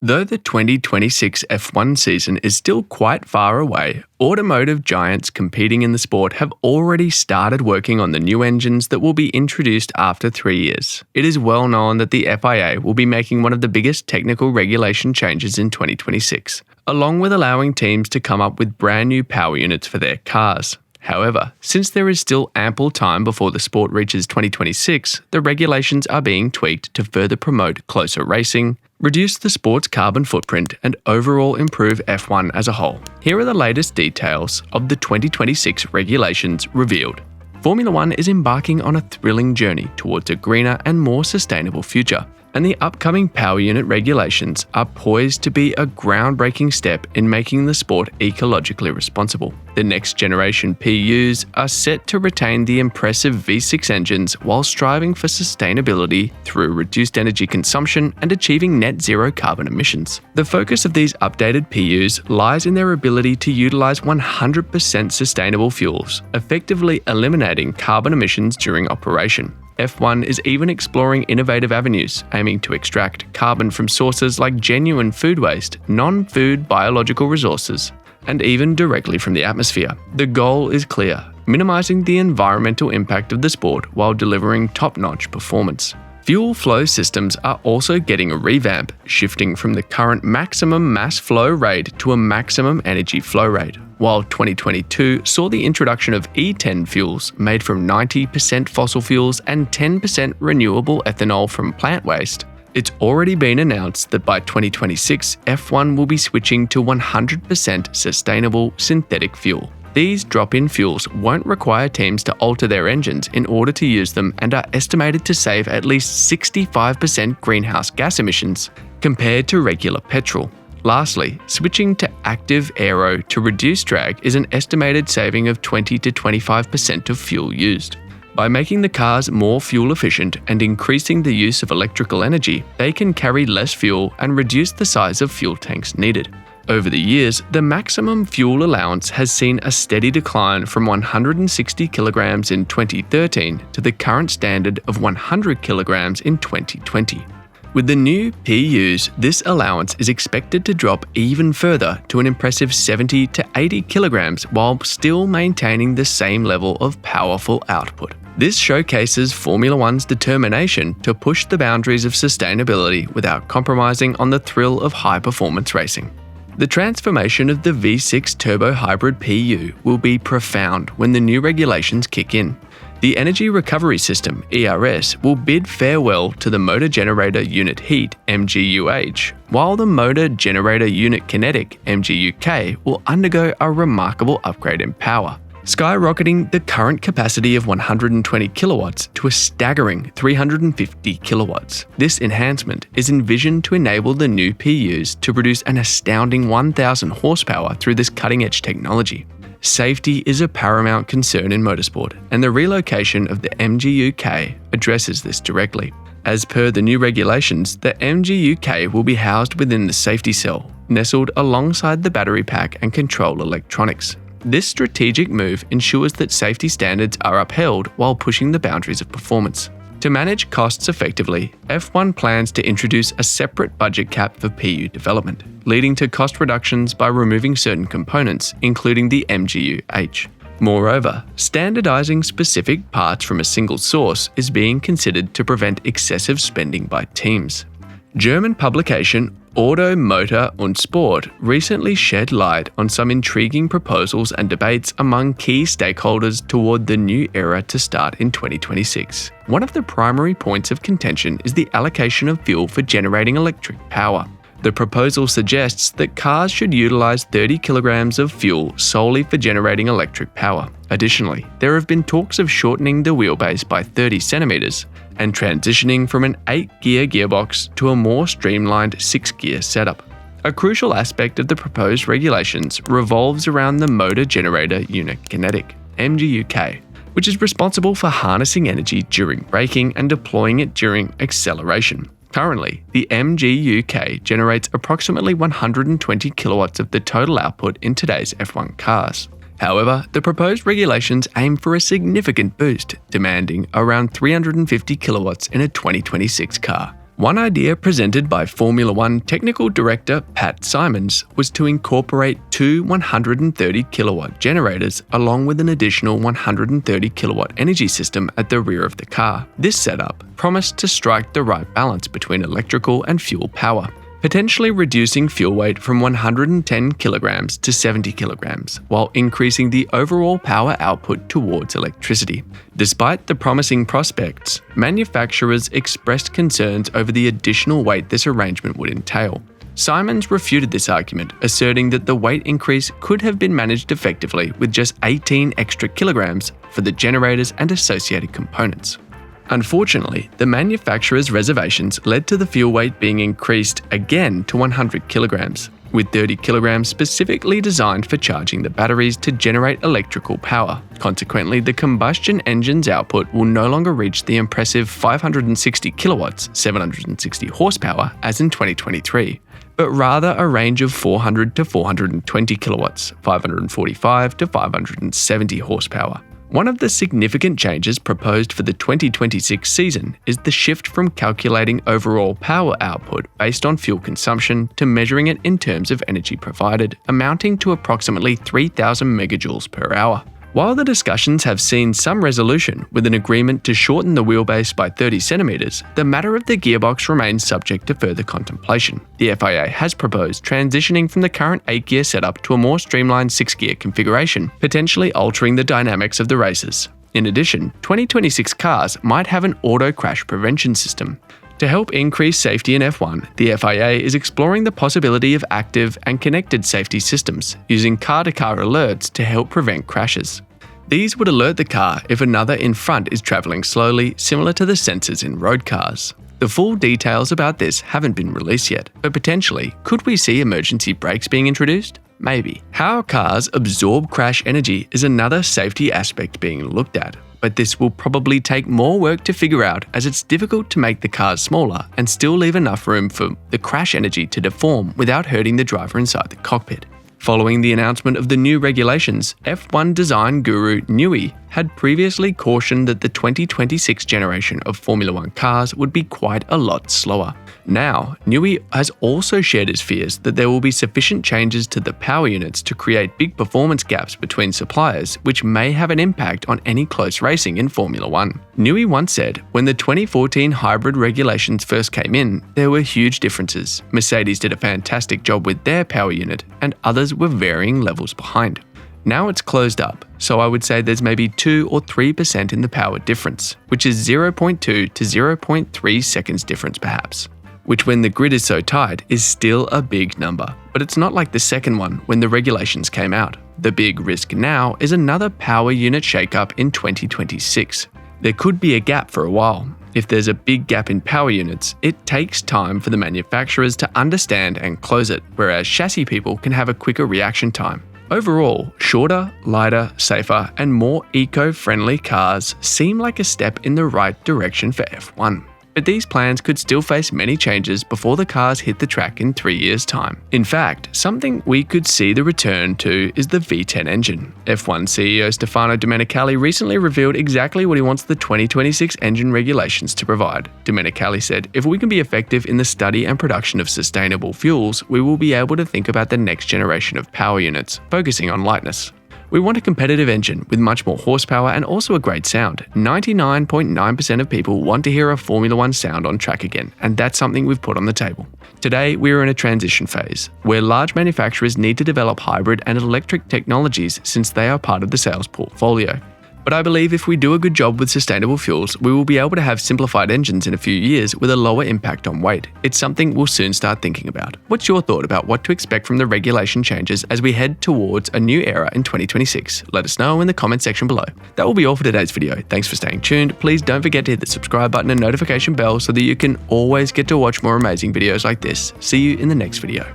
Though the 2026 F1 season is still quite far away, automotive giants competing in the sport have already started working on the new engines that will be introduced after 3 years. It is well known that the FIA will be making one of the biggest technical regulation changes in 2026, along with allowing teams to come up with brand new power units for their cars. However, since there is still ample time before the sport reaches 2026, the regulations are being tweaked to further promote closer racing, reduce the sport's carbon footprint, and overall improve F1 as a whole. Here are the latest details of the 2026 regulations revealed. Formula One is embarking on a thrilling journey towards a greener and more sustainable future, and the upcoming power unit regulations are poised to be a groundbreaking step in making the sport ecologically responsible. The next generation PUs are set to retain the impressive V6 engines while striving for sustainability through reduced energy consumption and achieving net zero carbon emissions. The focus of these updated PUs lies in their ability to utilize 100% sustainable fuels, effectively eliminating carbon emissions during operation. F1 is even exploring innovative avenues, aiming to extract carbon from sources like genuine food waste, non-food biological resources, and even directly from the atmosphere. The goal is clear: minimizing the environmental impact of the sport while delivering top-notch performance. Fuel flow systems are also getting a revamp, shifting from the current maximum mass flow rate to a maximum energy flow rate. While 2022 saw the introduction of E10 fuels made from 90% fossil fuels and 10% renewable ethanol from plant waste, it's already been announced that by 2026, F1 will be switching to 100% sustainable synthetic fuel. These drop-in fuels won't require teams to alter their engines in order to use them and are estimated to save at least 65% greenhouse gas emissions compared to regular petrol. Lastly, switching to active aero to reduce drag is an estimated saving of 20 to 25% of fuel used. By making the cars more fuel efficient and increasing the use of electrical energy, they can carry less fuel and reduce the size of fuel tanks needed. Over the years, the maximum fuel allowance has seen a steady decline from 160 kilograms in 2013 to the current standard of 100 kilograms in 2020. With the new PUs, this allowance is expected to drop even further to an impressive 70 to 80 kilograms while still maintaining the same level of powerful output. This showcases Formula One's determination to push the boundaries of sustainability without compromising on the thrill of high-performance racing. The transformation of the V6 turbo hybrid PU will be profound when the new regulations kick in. The Energy Recovery System, ERS, will bid farewell to the Motor Generator Unit Heat, MGUH, while the Motor Generator Unit Kinetic, MGUK, will undergo a remarkable upgrade in power, skyrocketing the current capacity of 120 kilowatts to a staggering 350 kilowatts. This enhancement is envisioned to enable the new PUs to produce an astounding 1,000 horsepower through this cutting-edge technology. Safety is a paramount concern in motorsport, and the relocation of the MGUK addresses this directly. As per the new regulations, the MGUK will be housed within the safety cell, nestled alongside the battery pack and control electronics. This strategic move ensures that safety standards are upheld while pushing the boundaries of performance. To manage costs effectively, F1 plans to introduce a separate budget cap for PU development, leading to cost reductions by removing certain components, including the MGU-H. Moreover, standardizing specific parts from a single source is being considered to prevent excessive spending by teams. German publication Automotive und Sport recently shed light on some intriguing proposals and debates among key stakeholders toward the new era to start in 2026. One of the primary points of contention is the allocation of fuel for generating electric power. The proposal suggests that cars should utilize 30 kilograms of fuel solely for generating electric power. Additionally, there have been talks of shortening the wheelbase by 30 centimeters and transitioning from an 8-gear gearbox to a more streamlined 6-gear setup. A crucial aspect of the proposed regulations revolves around the Motor Generator Unit Kinetic, MGUK, which is responsible for harnessing energy during braking and deploying it during acceleration. Currently, the MGUK generates approximately 120 kilowatts of the total output in today's F1 cars. However, the proposed regulations aim for a significant boost, demanding around 350 kilowatts in a 2026 car. One idea presented by Formula One technical director Pat Simons was to incorporate two 130 kilowatt generators along with an additional 130 kilowatt energy system at the rear of the car. This setup promised to strike the right balance between electrical and fuel power, potentially reducing fuel weight from 110 kilograms to 70 kilograms, while increasing the overall power output towards electricity. Despite the promising prospects, manufacturers expressed concerns over the additional weight this arrangement would entail. Simons refuted this argument, asserting that the weight increase could have been managed effectively with just 18 extra kilograms for the generators and associated components. Unfortunately, the manufacturer's reservations led to the fuel weight being increased again to 100 kilograms, with 30 kilograms specifically designed for charging the batteries to generate electrical power. Consequently, the combustion engine's output will no longer reach the impressive 560 kilowatts, 760 horsepower, as in 2023, but rather a range of 400 to 420 kilowatts, 545 to 570 horsepower. One of the significant changes proposed for the 2026 season is the shift from calculating overall power output based on fuel consumption to measuring it in terms of energy provided, amounting to approximately 3,000 megajoules per hour. While the discussions have seen some resolution with an agreement to shorten the wheelbase by 30 centimeters, the matter of the gearbox remains subject to further contemplation. The FIA has proposed transitioning from the current 8-gear setup to a more streamlined 6-gear configuration, potentially altering the dynamics of the races. In addition, 2026 cars might have an auto crash prevention system. To help increase safety in F1, the FIA is exploring the possibility of active and connected safety systems, using car-to-car alerts to help prevent crashes. These would alert the car if another in front is travelling slowly, similar to the sensors in road cars. The full details about this haven't been released yet, but potentially, could we see emergency brakes being introduced? Maybe. How cars absorb crash energy is another safety aspect being looked at, but this will probably take more work to figure out, as it's difficult to make the cars smaller and still leave enough room for the crash energy to deform without hurting the driver inside the cockpit. Following the announcement of the new regulations, F1 design guru Newey had previously cautioned that the 2026 generation of Formula One cars would be quite a lot slower. Now, Newey has also shared his fears that there will be sufficient changes to the power units to create big performance gaps between suppliers, which may have an impact on any close racing in Formula One. Newey once said, when the 2014 hybrid regulations first came in, there were huge differences. Mercedes did a fantastic job with their power unit, and others were varying levels behind. Now it's closed up, so I would say there's maybe 2 or 3% in the power difference, which is 0.2 to 0.3 seconds difference perhaps, which when the grid is so tight is still a big number. But it's not like the second one when the regulations came out. The big risk now is another power unit shakeup in 2026. There could be a gap for a while. If there's a big gap in power units, it takes time for the manufacturers to understand and close it, whereas chassis people can have a quicker reaction time. Overall, shorter, lighter, safer, and more eco-friendly cars seem like a step in the right direction for F1. But these plans could still face many changes before the cars hit the track in 3 years' time. In fact, something we could see the return to is the V10 engine. F1 CEO Stefano Domenicali recently revealed exactly what he wants the 2026 engine regulations to provide. Domenicali said, "If we can be effective in the study and production of sustainable fuels, we will be able to think about the next generation of power units, focusing on lightness. We want a competitive engine with much more horsepower and also a great sound. 99.9% of people want to hear a Formula One sound on track again, and that's something we've put on the table. Today, we are in a transition phase, where large manufacturers need to develop hybrid and electric technologies since they are part of the sales portfolio. But I believe if we do a good job with sustainable fuels, we will be able to have simplified engines in a few years with a lower impact on weight. It's something we'll soon start thinking about." What's your thought about what to expect from the regulation changes as we head towards a new era in 2026? Let us know in the comment section below. That will be all for today's video. Thanks for staying tuned. Please don't forget to hit the subscribe button and notification bell so that you can always get to watch more amazing videos like this. See you in the next video.